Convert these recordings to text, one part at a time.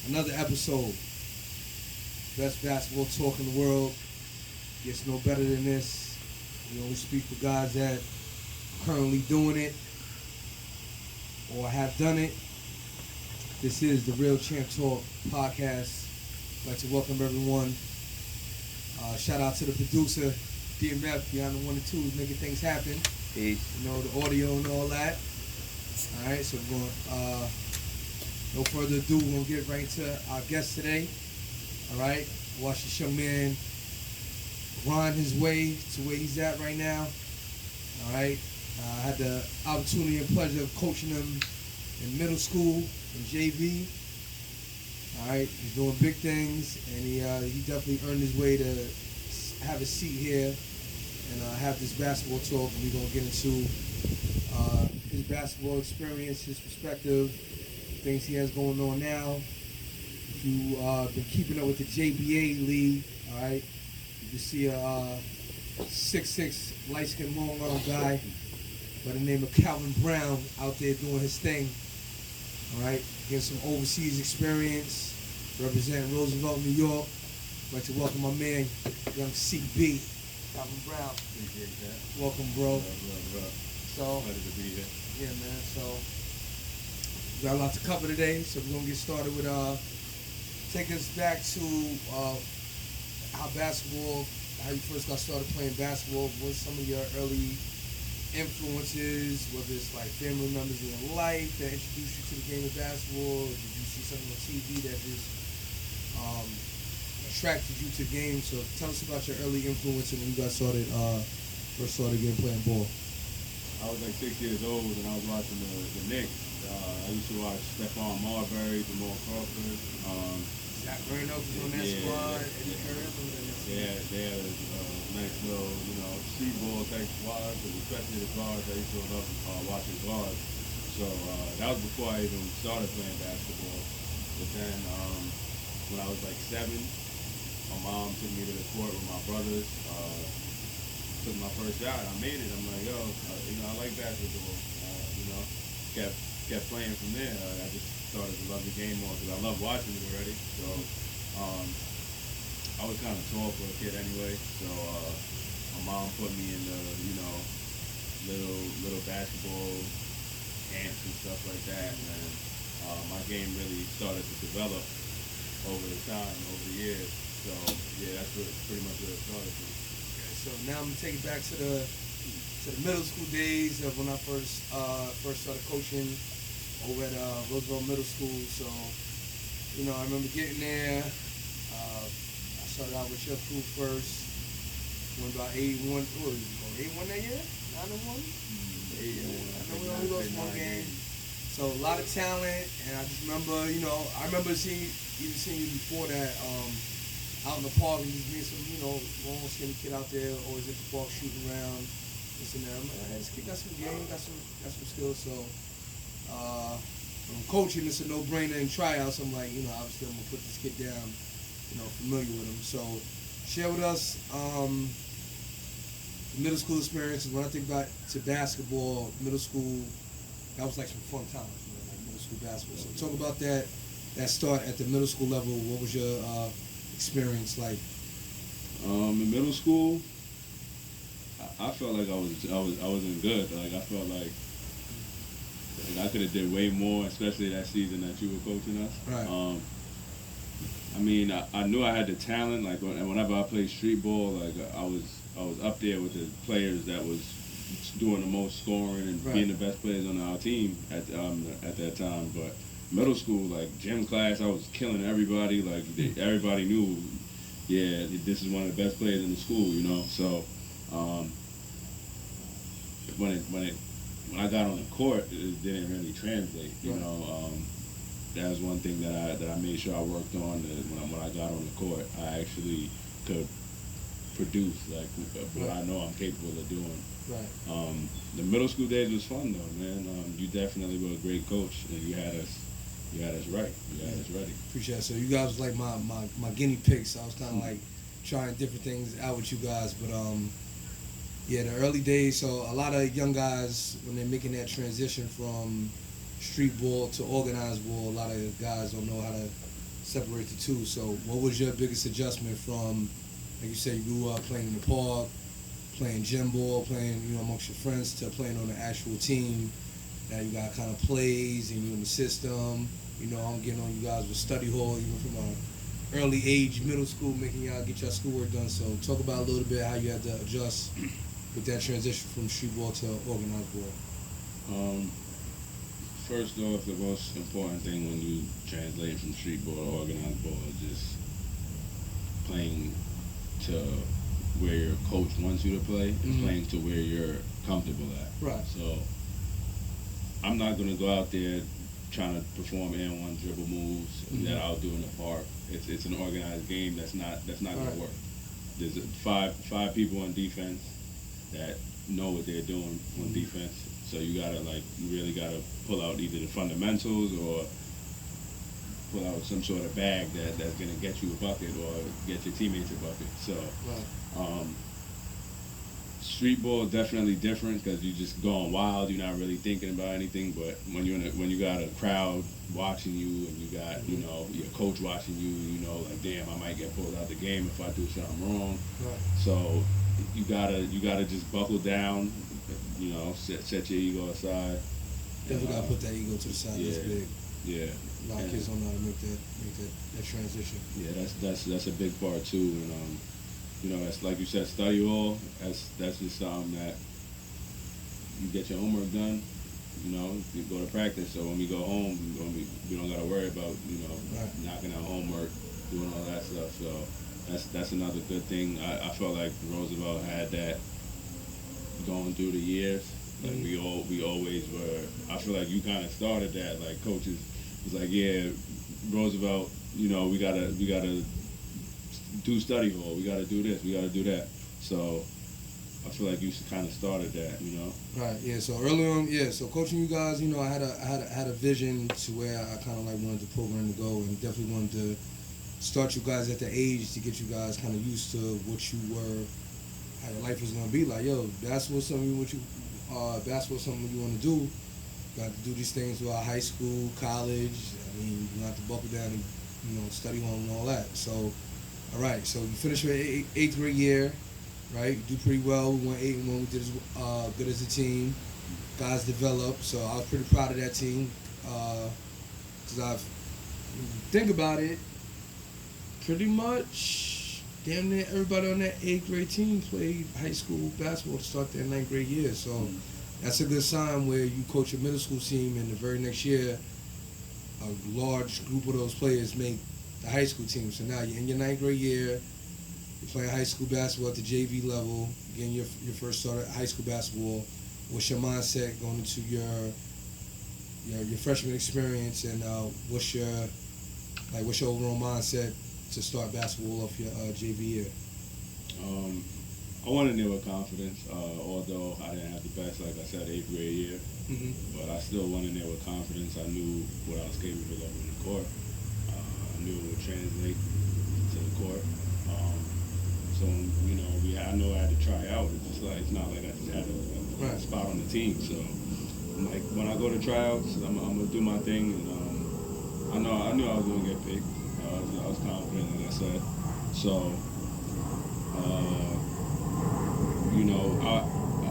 Another episode. Best basketball talk in the world. Gets no better than this. We only speak for guys that are currently doing it or have done it. This is the Real Champ Talk podcast. I'd like to welcome everyone. Shout out to the producer, DMF, behind the one and twos, making things happen. Peace. You know, the audio and all that. Alright, so we're going no further ado, we're going to get right into our guest today. Alright, watch this young man grind his way to where he's at right now. Alright, I had the opportunity and pleasure of coaching him in middle school, in JV. Alright, he's doing big things, and he definitely earned his way to have a seat here and have this basketball talk. And we're going to get into his basketball experience, his perspective, things he has going on now. If you've been keeping up with the JBA league, all right, you can see a 6'6", light-skinned, long-arm guy by the name of Calvin Brown out there doing his thing. All right, getting some overseas experience, representing Roosevelt, New York. I'd like to welcome my man, young CB, Calvin Brown. Appreciate that. Welcome, bro. So, Pleasure to be here. yeah, man. So, we got a lot to cover today. So we're gonna get started with take us back to how you first got started playing basketball. What some of your early influences, whether it's like family members in your life that introduced you to the game of basketball, or did you see something on TV that just attracted you to games? So tell us about your early influences when you got started, first started playing ball. I was like 6 years old and I was watching the Knicks. I used to watch Stephon Marbury, Jamal Crawford. Zach Reno was on that squad. Eddie Curry. They had a nice little, street ball type squad, but especially the guards. I used to love watching guards. So that was before I even started playing basketball. But then when I was like 7, my mom took me to the court with my brothers. Took my first shot. I made it. I'm like, yo, I like basketball. Kept playing from there. I just started to love the game more because I love watching it already. So I was kind of tall for a kid anyway. So my mom put me in the little basketball camps and stuff like that, and my game really started to develop over the time, over the years. So yeah, that's pretty much where it started from. Okay, so now I'm gonna take it back to the middle school days of when I first started coaching over at Roosevelt Middle School. So I remember getting there. I started out with your crew first. Went by 81. What was it? 81 that year? 9-1. I know we only lost one game. So a lot of talent, and I just remember, I remember seeing you before that out in the park, and just being some, long skinny kid out there, always at the park shooting around, this and that. I'm like, hey, this kid got some game, got some skills. So when I'm coaching, it's a no-brainer in tryouts. I'm like, obviously I'm gonna put this kid down, familiar with him. So share with us middle school experiences. When I think about to basketball, middle school, that was like some fun times, like middle school basketball. So talk about that start at the middle school level. What was your experience like? In middle school, I felt like I wasn't good. Like I felt like I could have did way more, especially that season that you were coaching us. Right. I knew I had the talent. Like whenever I played street ball, like I was up there with the players that was doing the most scoring and being the best players on our team at that time. But middle school, like gym class, I was killing everybody. Like everybody knew, yeah, this is one of the best players in the school. So when I got on the court, it didn't really translate. That was one thing that I made sure I worked on. When I got on the court, I actually could produce like what I know I'm capable of doing. Right. The middle school days was fun though, man. You definitely were a great coach, and you had us right. You had us ready. Appreciate it. So you guys was like my guinea pigs. I was kind of like trying different things out with you guys, but yeah, the early days. So a lot of young guys, when they're making that transition from street ball to organized ball, a lot of guys don't know how to separate the two. So what was your biggest adjustment from, like you said, you grew up playing in the park, playing gym ball, playing, amongst your friends, to playing on the actual team? Now you got kind of plays and you in the system. I'm getting on you guys with study hall, even from an early age, middle school, making y'all get your schoolwork done. So talk about a little bit how you had to adjust with that transition from street ball to organized ball. First off, the most important thing when you translate from street ball to organized ball is just playing to where your coach wants you to play and playing to where you're comfortable at. Right. So I'm not going to go out there trying to perform and one dribble moves that I'll do in the park. It's an organized game that's not going to work. There's five people on defense that know what they're doing on defense. So you really gotta pull out either the fundamentals or pull out some sort of bag that's gonna get you a bucket or get your teammates a bucket. So street ball is definitely different because you're just going wild. You're not really thinking about anything. But when you got a crowd watching you and you got your coach watching you, like, damn, I might get pulled out the game if I do something wrong. Right. So you gotta just buckle down. Set your ego aside. Definitely gotta put that ego to the side. Yeah, that's big. Yeah. A lot of kids don't know how to make that transition. Yeah, that's a big part too. And that's like you said, study hall. That's just something that you get your homework done. You go to practice. So when we go home, we don't gotta worry about knocking out homework, doing all that stuff. So that's another good thing. I felt like Roosevelt had that going through the years. Like we always were. I feel like you kind of started that. Like coaches was like, yeah, Roosevelt. We gotta do study hall. We gotta do this. We gotta do that. So I feel like you kind of started that. Right. Yeah. So early on, so coaching you guys, I had a vision to where I kind of like wanted the program to go, and definitely wanted to start you guys at the age to get you guys kind of used to what you were, how your life was gonna be. Like, yo, basketball's something you want to do. Got to do these things throughout high school, college. I mean, you have to buckle down and study on and all that. So, all right. So you finished your eighth grade year, right? You do pretty well. We went 8-1. We did good as a team. Guys developed. So I was pretty proud of that team because think about it, pretty much damn near everybody on that 8th grade team played high school basketball to start their 9th grade year. So that's a good sign where you coach a middle school team and the very next year a large group of those players make the high school team. So now you're in your 9th grade year, you're playing high school basketball at the JV level, getting your first start at high school basketball. What's your mindset going into your freshman experience, and what's your overall mindset to start basketball off your JV year? I went in there with confidence, although I didn't have the best, like I said, 8th grade year. But I still went in there with confidence. I knew what I was capable of in the court. I knew it would translate to the court. So I know I had to try out. It's not like I just had a spot on the team. So like when I go to tryouts, I'm gonna do my thing, and I knew I was gonna get picked. I was confident, like I said. So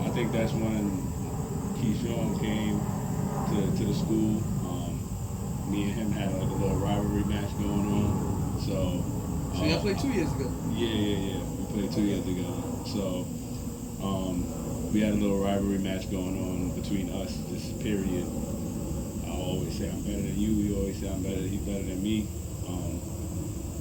I think that's when Keyshawn came to the school. Me and him had like a little rivalry match going on. So y'all played 2 years ago? Yeah. We played 2 years ago. So we had a little rivalry match going on between us this period. I always say I'm better than you. You always say he's better than me.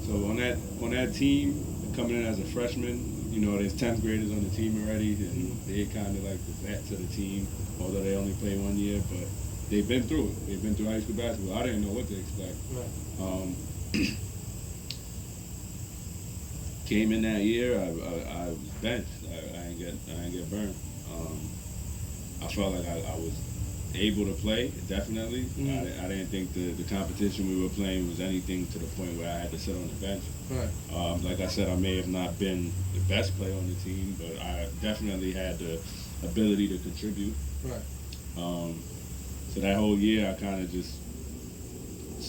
So on that team, coming in as a freshman, there's 10th graders on the team already, and they're kind of like the vets of the team, although they only play 1 year, but they've been through it. They've been through high school basketball. I didn't know what to expect. Right. Came in that year, I was benched. I ain't get burned. I felt like I was able to play, definitely. I didn't think the competition we were playing was anything to the point where I had to sit on the bench. Right. Like I said, I may have not been the best player on the team, but I definitely had the ability to contribute. Right. So that whole year, I kind of just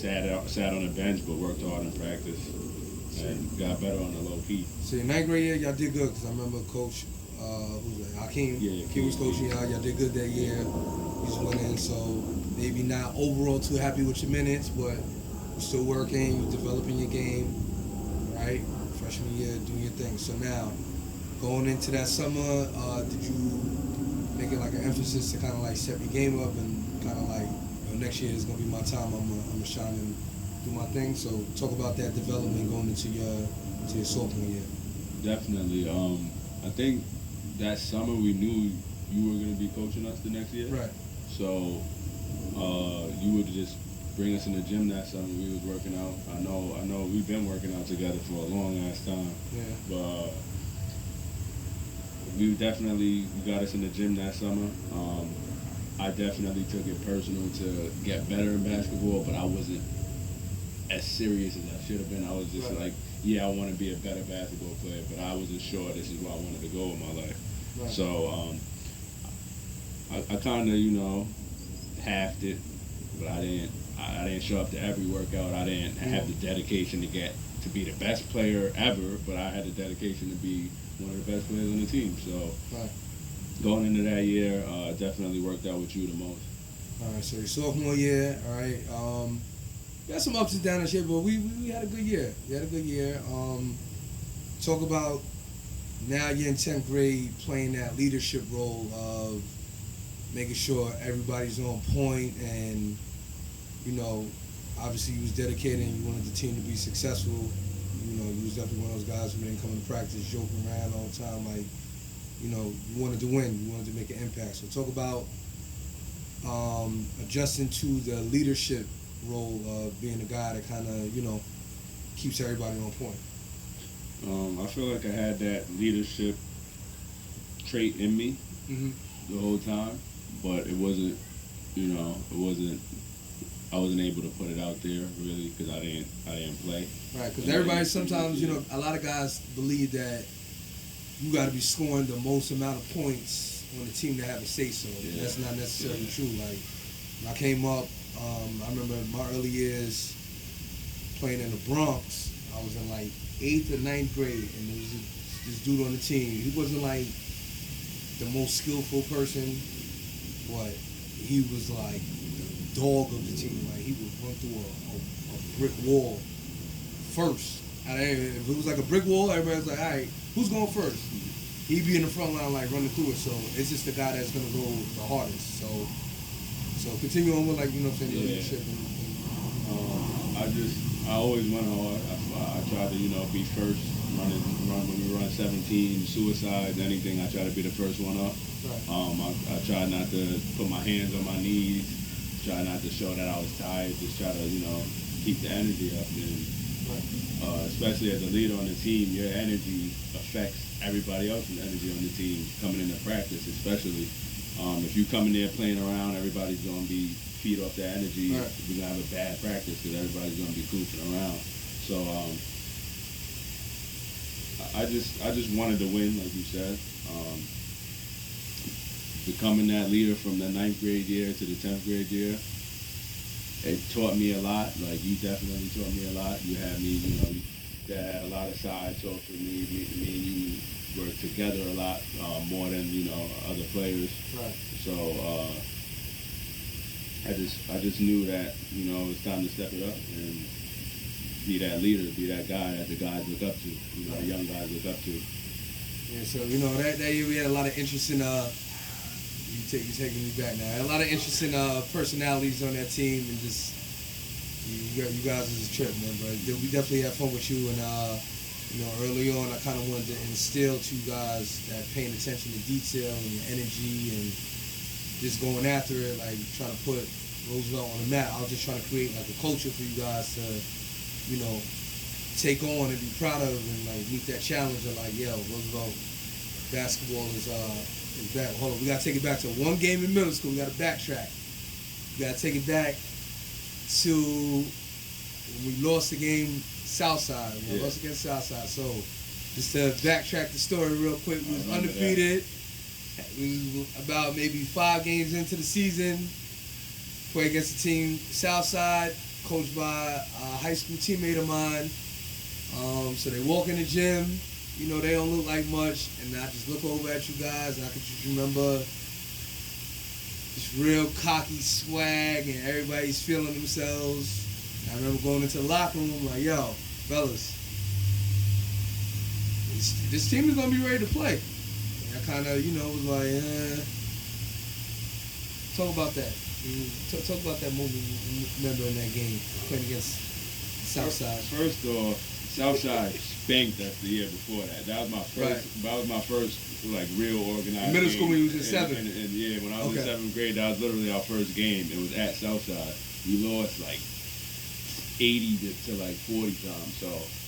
sat on the bench, but worked hard in practice and got better on the low key. So in ninth grade year, y'all did good because I remember Coach, who was that? Hakeem. Yeah, Hakeem was coaching y'all. Y'all did good that year. He's winning. So maybe not overall too happy with your minutes, but you're still working. You're developing your game, right? Freshman year, doing your thing. So now, going into that summer, did you make it like an emphasis to kind of like step your game up and kind of like, next year is gonna be my time. I'm gonna shine and do my thing. So talk about that development going into your sophomore year. Definitely. I think that summer we knew you were going to be coaching us the next year. Right. So you would just bring us in the gym that summer. We was working out. I know we've been working out together for a long ass time. Yeah. But we definitely got us in the gym that summer. I definitely took it personal to get better in basketball, but I wasn't as serious as I should have been. I was just like, yeah, I want to be a better basketball player, but I wasn't sure this is where I wanted to go in my life. Right. So I kind of, halved it, but I didn't show up to every workout. I didn't have the dedication to be the best player ever, but I had the dedication to be one of the best players on the team. So going into that year, definitely worked out with you the most. All right, so your sophomore year, all right. We had some ups and downs this year, but we had a good year. We had a good year. Talk about now you're in 10th grade playing that leadership role of making sure everybody's on point and, obviously you was dedicated and you wanted the team to be successful. You was definitely one of those guys who didn't come to practice joking around all the time. Like, you wanted to win. You wanted to make an impact. So talk about adjusting to the leadership role of being the guy that kind of, keeps everybody on point. I feel like I had that leadership trait in me the whole time, but it wasn't, I wasn't able to put it out there really because I didn't play. Right, because everybody sometimes, a lot of guys believe that you got to be scoring the most amount of points on the team to have a say-so. Yeah. That's not necessarily true. Like, when I came up, I remember my early years playing in the Bronx. I was in like 8th or 9th grade, and there was this dude on the team. He wasn't like the most skillful person, but he was like the dog of the team. Like, he would run through a brick wall first. If it was like a brick wall, everybody's like, all right, who's going first? He'd be in the front line, like, running through it. So it's just the guy that's going to go the hardest. So continue on with, like, leadership. I always went hard. I tried to, be first, run when we run 17, suicides, anything. I try to be the first one up. Right. I try not to put my hands on my knees. Try not to show that I was tired. Just try to, keep the energy up. And, especially as a leader on the team, your energy affects everybody else's energy on the team coming into practice, especially. If you come in there playing around, everybody's going to be feed off that energy. Right. We're going to have a bad practice because everybody's going to be goofing around. So I just wanted to win, like you said. Becoming that leader from the 9th grade year to the 10th grade year, it taught me a lot. Like, you definitely taught me a lot. You had me, that had a lot of side talks with me. Me and you were together a lot more than other players. Right. So I just knew that it was time to step it up and be that leader, be that guy that the guys look up to. The young guys look up to. Yeah. So that year we had a lot of interesting. You're taking me back now. A lot of interesting personalities on that team, and just you guys was a trip, man. But we definitely had fun with you, and early on, I kind of wanted to instill to you guys that paying attention to detail and your energy and just going after it, like trying to put Roosevelt on the map. I was just trying to create like a culture for you guys to, take on and be proud of and like meet that challenge of like, yo, Roosevelt basketball is back. Hold on, we gotta take it back to one game in middle school. We gotta backtrack. We gotta take it back to when we lost the game Southside. We lost against Southside. So just to backtrack the story real quick, we was undefeated. We was about maybe 5 games into the season. Play against the team Southside. coached by a high school teammate of mine. So they walk in the gym, you know, they don't look like much, and I just look over at you guys, and I can just remember this real cocky swag, and everybody's feeling themselves. I remember going into the locker room like, yo, fellas, this team is going to be ready to play. And I kind of, you know, was like, talk about that. Talk about that moment you remember in that game, playing against Southside. First off, Southside spanked us the year before that. That was my first. Right. That was my first like real organized. Middle game. school when you was in seventh. And yeah, when I was in 7th grade, that was literally our first game. It was at Southside. We lost like 80 to like 40 times. So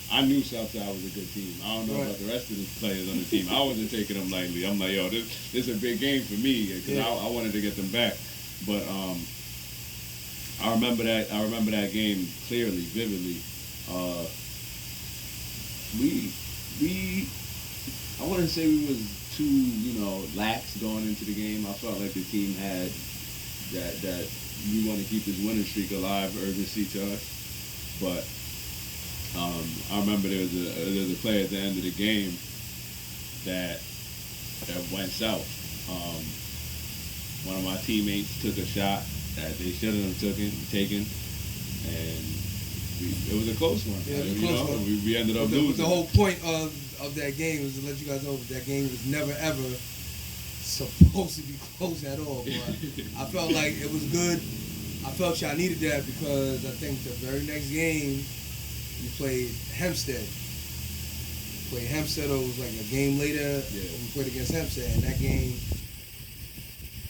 I knew Southside was a good team. I don't know about the rest of the players on the team. I wasn't taking them lightly. I'm like, yo, this is a big game for me because I wanted to get them back. But I remember that game clearly, vividly. I wouldn't say we was too, you know, lax going into the game. I felt like the team had that we want to keep this winning streak alive, urgency to us. But I remember there was a play at the end of the game that went south. One of my teammates took a shot that they shouldn't have taken, and it was a close one. Yeah, it was a close one. We ended up losing. The whole point of that game was to let you guys know that game was never ever supposed to be close at all. But I felt like it was good. I felt y'all needed that because I think the very next game we played Hempstead. It was like a game later. Yeah. We played against Hempstead, and that game,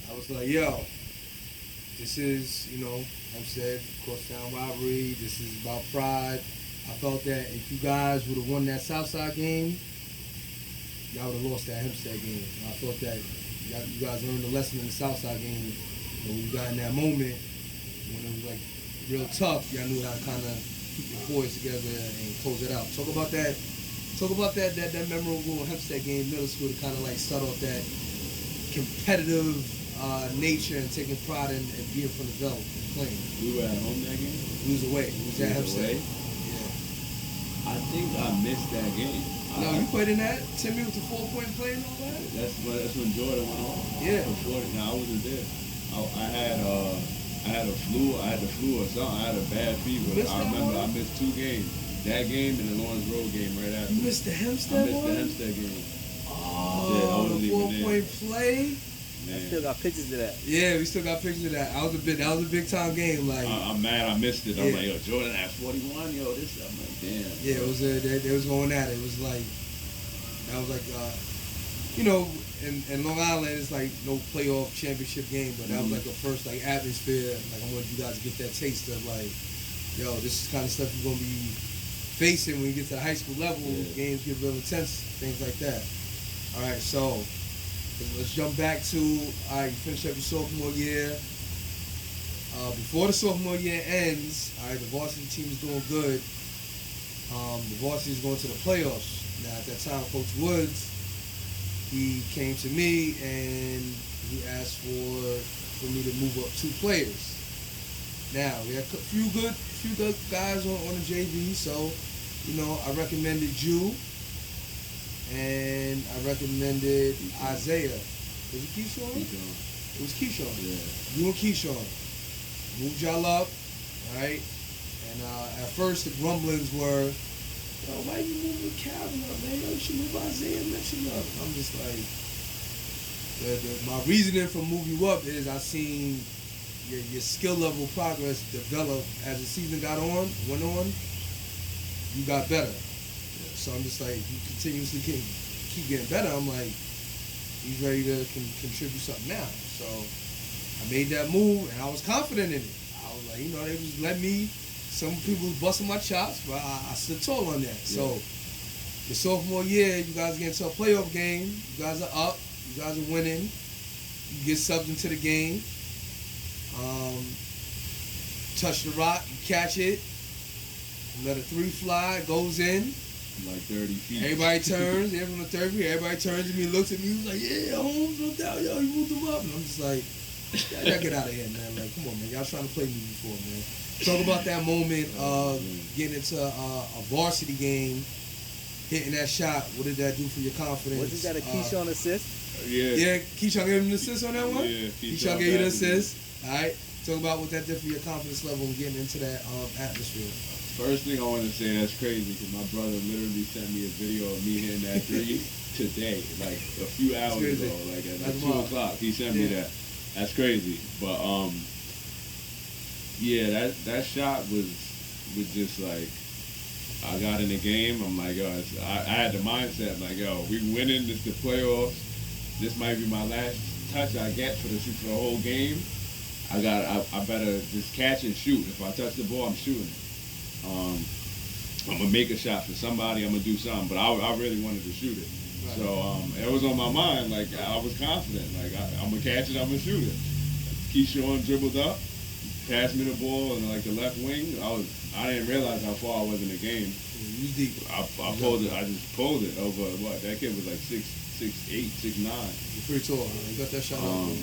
I was like, yo, this is, you know, Hempstead, crosstown rivalry. This is about pride. I felt that if you guys would have won that Southside game, y'all would have lost that Hempstead game. And I thought that you guys learned a lesson in the Southside game. And when you got in that moment, when it was like real tough, y'all knew how to kind of keep your boys together and close it out. Talk about that memorable Hempstead game, middle school, to kind of like start off that competitive nature and taking pride in being from the Belt and playing. We were at home that game? We was away. We was at Hempstead. I think I missed that game. No, you played in that? Timmy with the 4-point play and all that? That's when Jordan went on. Yeah. Before that, no, I wasn't there. I had the flu or something. I had a bad fever. I remember I missed 2 games. That game and the Lawrence Road game right after. You missed the Hempstead one? I missed the Hempstead game. Oh, the 4-point play? Man. I still got pictures of that. Yeah, we still got pictures of that. That was a big time game. Like I'm mad I missed it. I'm like, yo, Jordan at 41. Yo, this. I'm like, damn. Yeah, it was. They was going at it. It was like that was like, you know, in Long Island it's like no playoff championship game, but that was like the first like atmosphere. Like I wanted you guys to get that taste of like, yo, this is kind of stuff you're gonna be facing when you get to the high school level. Games get real intense, things like that. All right, so. Let's jump back to, all right, you finish up your sophomore year. Before the sophomore year ends, all right, the varsity team is doing good. The varsity is going to the playoffs. Now, at that time, Coach Woods, he came to me and he asked for me to move up 2 players. Now, we had a few good guys on the JV, so, you know, I recommended you. And I recommended Isaiah. Was it Keyshawn? It was Keyshawn. Yeah. You and Keyshawn. Moved y'all up, right? And at first the grumblings were, yo, why you moving Calvin up, man? Yo, you should move Isaiah Mitchell up. I'm just like, my reasoning for moving you up is I seen your skill level progress develop as the season went on. You got better. So I'm just like, you continuously keep getting better. I'm like, he's ready to contribute something now. So I made that move, and I was confident in it. I was like, you know, they was letting me, some people was busting my chops, but I stood tall on that. Yeah. So the sophomore year, you guys get into a playoff game. You guys are up. You guys are winning. You get subbed into the game. Touch the rock, you catch it. Let a 3 fly, it goes in. Like 30 feet. Everybody turns, from the 30 feet, everybody turns to me and looks at me. He's like, yeah, Holmes, no doubt, yo, you moved him up. And I'm just like, y'all get out of here, man. Like, come on, man. Y'all trying to play me before, man. Talk about that moment of getting into a varsity game, hitting that shot. What did that do for your confidence? Wasn't that a Keyshawn assist? Yeah. Keyshawn gave him an assist on that one? Yeah, Keyshawn gave you the assist. All right. Talk about what that did for your confidence level and getting into that atmosphere. First thing I want to say, that's crazy because my brother literally sent me a video of me hitting that three today, like a few hours ago, like at like 2 o'clock. He sent me that. That's crazy. But yeah, that shot was just like, I got in the game. I'm like, yo, I had the mindset like, yo, we winning. This the playoffs. This might be my last touch I get for the whole game. I better just catch and shoot. If I touch the ball, I'm shooting. I'm gonna make a shot for somebody. I'm gonna do something. But I really wanted to shoot it. Right. So it was on my mind. Like I was confident. Like I'm gonna catch it. I'm gonna shoot it. Keyshawn dribbled up, passed me the ball in like the left wing. I didn't realize how far I was in the game. You was deep. I pulled it. I just pulled it over what? That kid was like 6'8", 6'9". You're pretty tall. You got that shot over.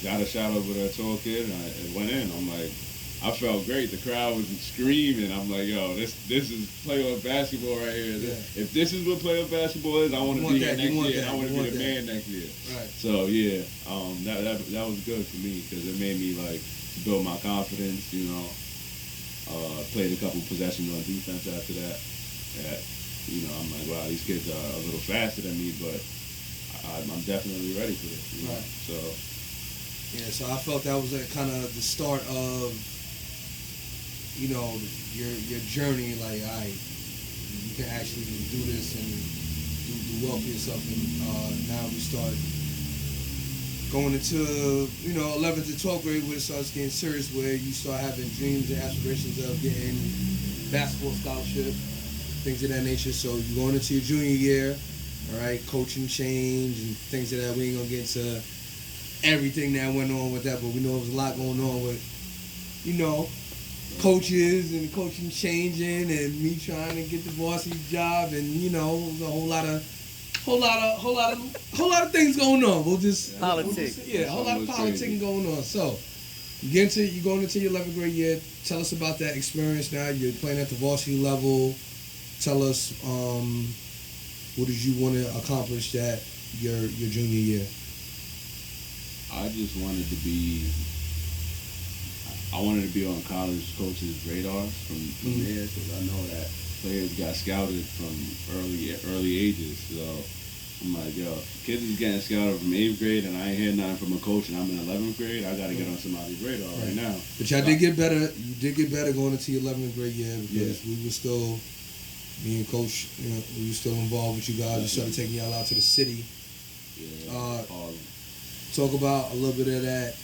Got a shot over that tall kid, and it went in. I'm like, I felt great. The crowd was screaming. I'm like, yo, this is playoff basketball right here. Yeah. If this is what playoff basketball is, I want to be here next year. And I want to be the man next year. Right. So yeah, that was good for me because it made me like build my confidence. You know, played a couple possessions on defense after that. You know, I'm like, wow, these kids are a little faster than me, but I'm definitely ready for this. You know? Right. So. Yeah, so I felt that was kind of the start of, you know, your journey. Like, all right, you can actually do this and do well for yourself. And now we start going into, you know, 11th and 12th grade where it starts getting serious, where you start having dreams and aspirations of getting basketball scholarship, things of that nature. So you're going into your junior year, all right, coaching change and things of that. We ain't going to get into everything that went on with that, but we know there was a lot going on with, you know, coaches and coaching changing and me trying to get the varsity job, and you know, a whole lot of things going on. We'll just politics. A whole lot of politicking going on. So you're going into your 11th grade year. Tell us about that experience. Now you're playing at the varsity level. Tell us what did you want to accomplish that your junior year. I just wanted to be on college coaches' radars from there, because I know that players got scouted from early ages. So I'm like, yo, if kids is getting scouted from 8th grade and I ain't hear nothing from a coach and I'm in 11th grade, I got to get on somebody's radar right now. But y'all did get better. You did get better going into your 11th grade year because we were still, me and Coach, you know, we were still involved with you guys. We started taking y'all out to the city. Talk about a little bit of that,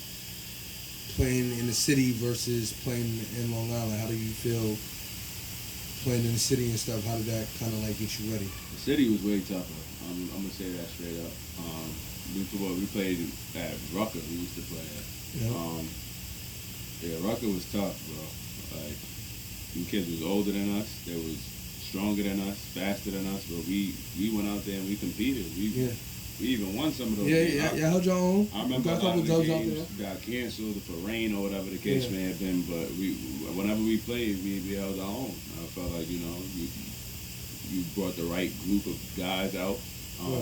playing in the city versus playing in Long Island. How do you feel playing in the city and stuff? How did that kind of like get you ready? The city was way tougher. I'm gonna say that straight up. We played at Rucker. We used to play at. Rucker was tough, bro. Like, them kids was older than us. They was stronger than us, faster than us. But we went out there and we competed. We even won some of those games. Yeah, held your own. I remember a lot of the games got canceled for rain or whatever the case may have been, but whenever we played, we held our own. I felt like, you know, you brought the right group of guys out.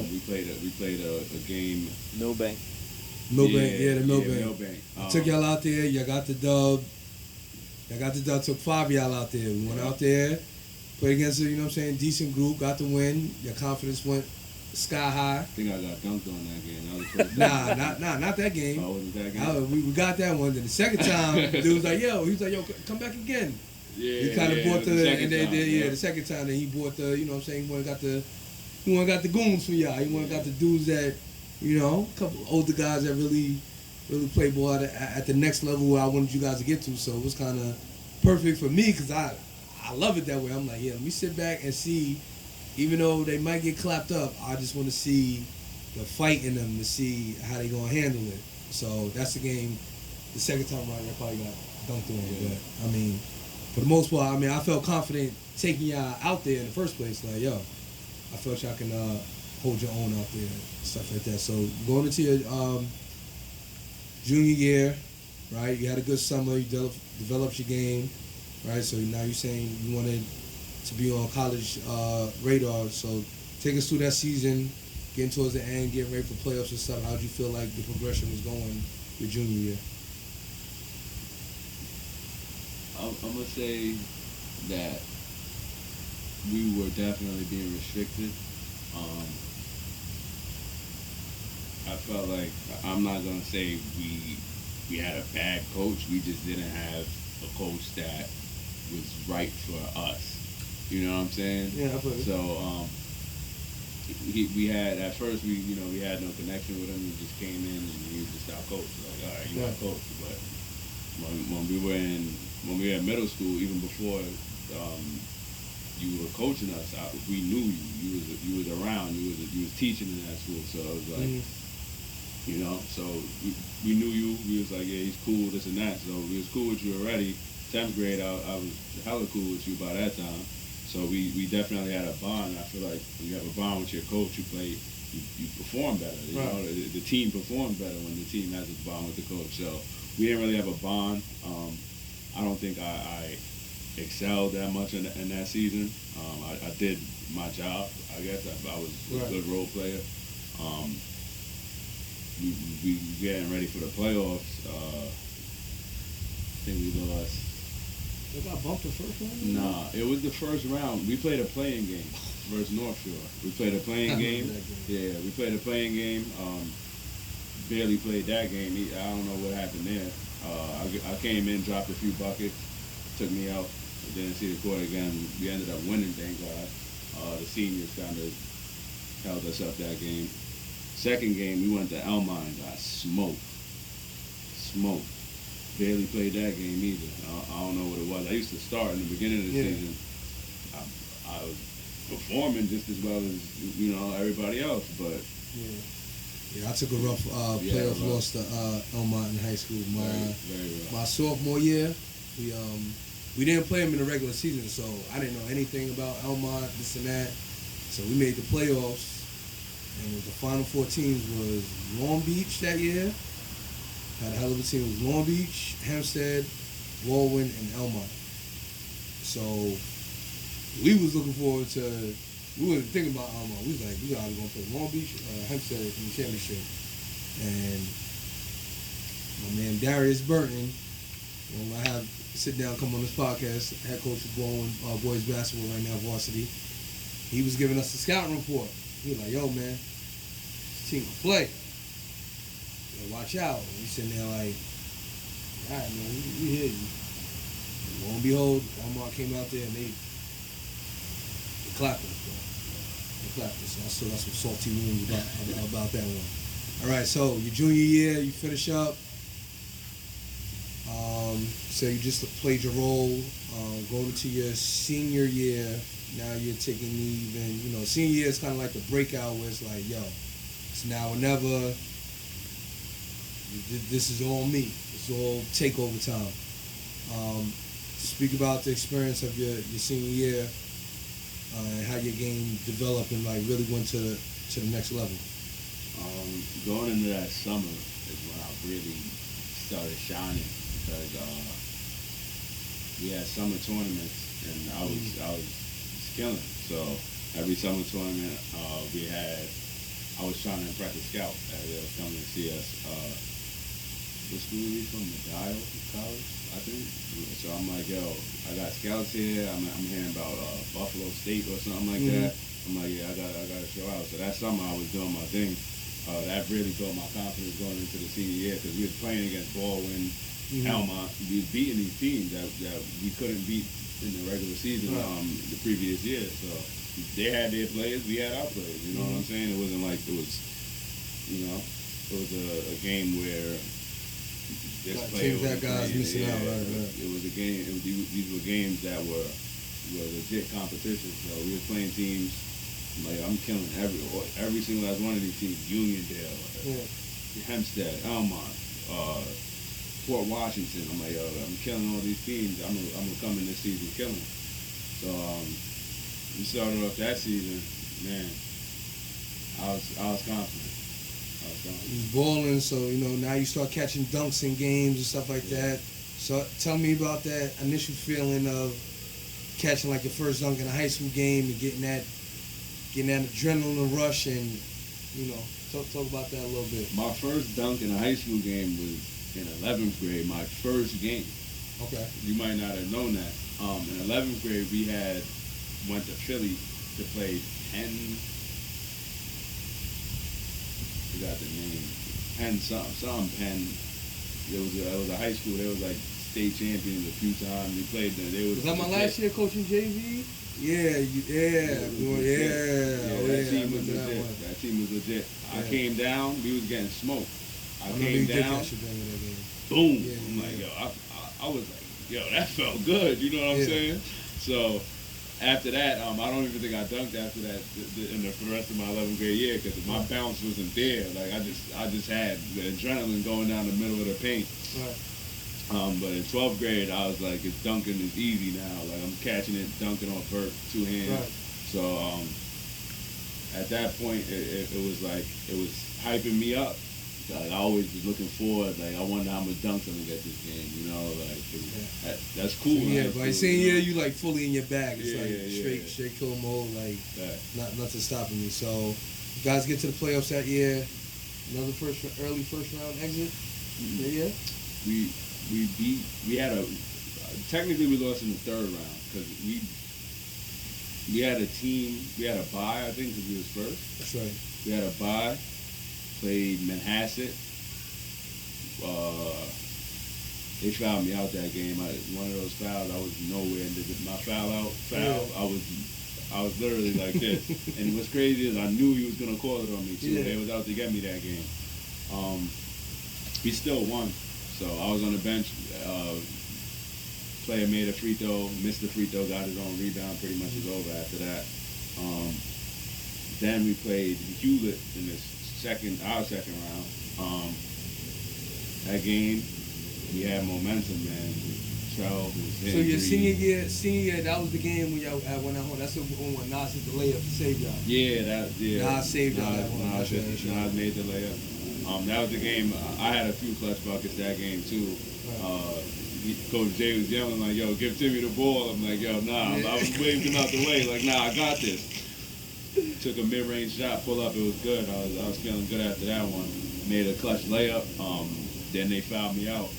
We played a game. Milbank, the Milbank. I took y'all out there. Y'all got the dub. Took 5 of y'all out there. We went out there, played against a, you know what I'm saying, decent group. Got the win. Your confidence went sky high. I think I got dunked on that game. That was not that game. Oh, was that game? We got that one. Then the second time, dude was like, yo, come back again. Yeah, he kind of bought the second time. Then he bought the, you know what I'm saying, he went and got the goons for y'all. He went and got the dudes that, you know, a couple older guys that really play ball at the next level where I wanted you guys to get to. So it was kind of perfect for me because I love it that way. I'm like, yeah, let me sit back and see. Even though they might get clapped up, I just want to see the fight in them to see how they gonna handle it. So that's the game. The second time around, I probably got dunked on. But I mean, for the most part, I felt confident taking y'all out there in the first place. Like, yo, I felt y'all can hold your own out there, stuff like that. So going into your junior year, right? You had a good summer. You developed your game, right? So now you're saying you wanted to be on college radar. So take us through that season, getting towards the end, getting ready for playoffs and stuff. How did you feel like the progression was going your junior year? I'm gonna say that we were definitely being restricted. I felt like, I'm not gonna say we had a bad coach. We just didn't have a coach that was right for us. You know what I'm saying? Yeah, I feel it. So we had, at first we had no connection with him. He just came in and he was just our coach. Like, all right, you're our coach. But when we were in middle school, even before you were coaching us, we knew you. You was around. You was teaching in that school. So it was like, so we knew you. We was like, yeah, he's cool, this and that. So we was cool with you already. 10th grade, I was hella cool with you by that time. So we definitely had a bond. I feel like when you have a bond with your coach, you perform better. You know, the team performs better when the team has a bond with the coach. So we didn't really have a bond. I don't think I excelled that much in that season. I did my job, I guess. I was a good role player. We getting ready for the playoffs. I think we lost. They got bumped the first round? Nah, it was the first round. We played a playing game versus North Shore. We played a playing game. Yeah, we played a playing game. Barely played that game. I don't know what happened there. I came in, dropped a few buckets, took me out. Didn't see the court again. We ended up winning, thank God. The seniors kind of held us up that game. Second game, we went to Elmont and got smoked. Barely played that game either. I don't know what it was. I used to start in the beginning of the season. I was performing just as well as everybody else, but I took a rough playoff loss to Elmont in high school. My sophomore year, we didn't play them in the regular season, so I didn't know anything about Elmont, this and that. So we made the playoffs, and the final four teams was Long Beach that year. Had a hell of a team. It was Long Beach, Hempstead, Baldwin, and Elmont. So we was looking forward to. We wasn't thinking about Elmont. We was like, we either gonna play Long Beach, Hempstead in the championship. And my man Darius Burton, I have sit down, come on this podcast, head coach of Baldwin boys basketball right now, varsity. He was giving us the scouting report. He was like, yo, man, this team can play. Watch out. And we sitting there like, all right, man, we hear you. And lo and behold, Elmont came out there and they clapped us, bro. They clapped us. So I still got some salty wounds about that one. All right, so your junior year, you finish up. So you just played your role. Going into your senior year, now you're taking leave. And, senior year is kind of like the breakout where it's like, yo, it's now or never. This is all me. It's all takeover time. Speak about the experience of your senior year and how your game developed and really went to the next level. Going into that summer is when I really started shining because we had summer tournaments and I was killing. So every summer tournament I was trying to impress the scout that they was coming to see us. What school are we from? Medial College, I think. So I'm like, yo, I got scouts here. I'm hearing about Buffalo State or something like that. I'm like, yeah, I gotta show out. So that summer I was doing my thing. That really built my confidence going into the senior year because we was playing against Baldwin, Elmont. We was beating these teams that we couldn't beat in the regular season the previous year. So they had their players, we had our players. You know what I'm saying? It wasn't like it was a game where this player was that guy's missing out. Right. It was a game. These were games that were legit competition. So we were playing teams. Like I'm killing every single last one of these teams. Uniondale, Hempstead, Elmont, Fort Washington. I'm like, yo, I'm killing all these teams. I'm gonna come in this season killing. So we started off that season, man. I was confident. balling. So now you start catching dunks in games and stuff like that. So tell me about that initial feeling of catching like your first dunk in a high school game and getting that adrenaline rush, and talk about that a little bit. My first dunk in a high school game was in 11th grade. My first game. Okay. You might not have known that. In 11th grade, we went to Philly to play Penn. Forgot the name. Penn. It was a high school. They was like state champions a few times. We played them. Was that my last year coaching JV? Yeah. That team was legit. That team was legit. Yeah. I came down. We was getting smoked. I came down. Boom. Yeah, I'm like, yo, I was like, yo, that felt good. You know what I'm saying? So after that, I don't even think I dunked after that for the rest of my 11th grade year, because my bounce wasn't there. Like I just had the adrenaline going down the middle of the paint. Right. But in 12th grade, I was like, it's dunking is easy now. Like I'm catching it, dunking on vert, two hands. Right. So at that point, it was like it was hyping me up. Like I always was looking forward. Like I wonder how much dunks I'm gonna get this game. Like that's cool. So, yeah, by senior year, you like fully in your bag. It's straight kill mode. Like nothing stopping me. So you guys get to the playoffs that year. Another early first round exit. Yeah. Technically we lost in the third round because we had a team. We had a bye, I think, because we was first. That's right. We had a bye. Played Manhasset. They fouled me out that game. One of those fouls, I was nowhere. And my foul. I was literally like this. And what's crazy is I knew he was gonna call it on me too. They was out to get me that game. We still won. So I was on the bench. Player made a free throw, missed the free throw, got his own rebound. Pretty much was over after that. Then we played Hewlett in our second round. That game, we had momentum, man. So your senior year, that was the game when y'all went out home. That's the one when Nas hit the layup to save y'all. Nas saved y'all that one. Nas made the layup. That was the game. I had a few clutch buckets that game too. Coach Jay was yelling like, "Yo, give Timmy the ball." I'm like, "Yo, nah." I was waving him out the way like, "Nah, I got this." Took a mid-range shot, pull up. It was good. I was feeling good after that one. Made a clutch layup. Then they fouled me out.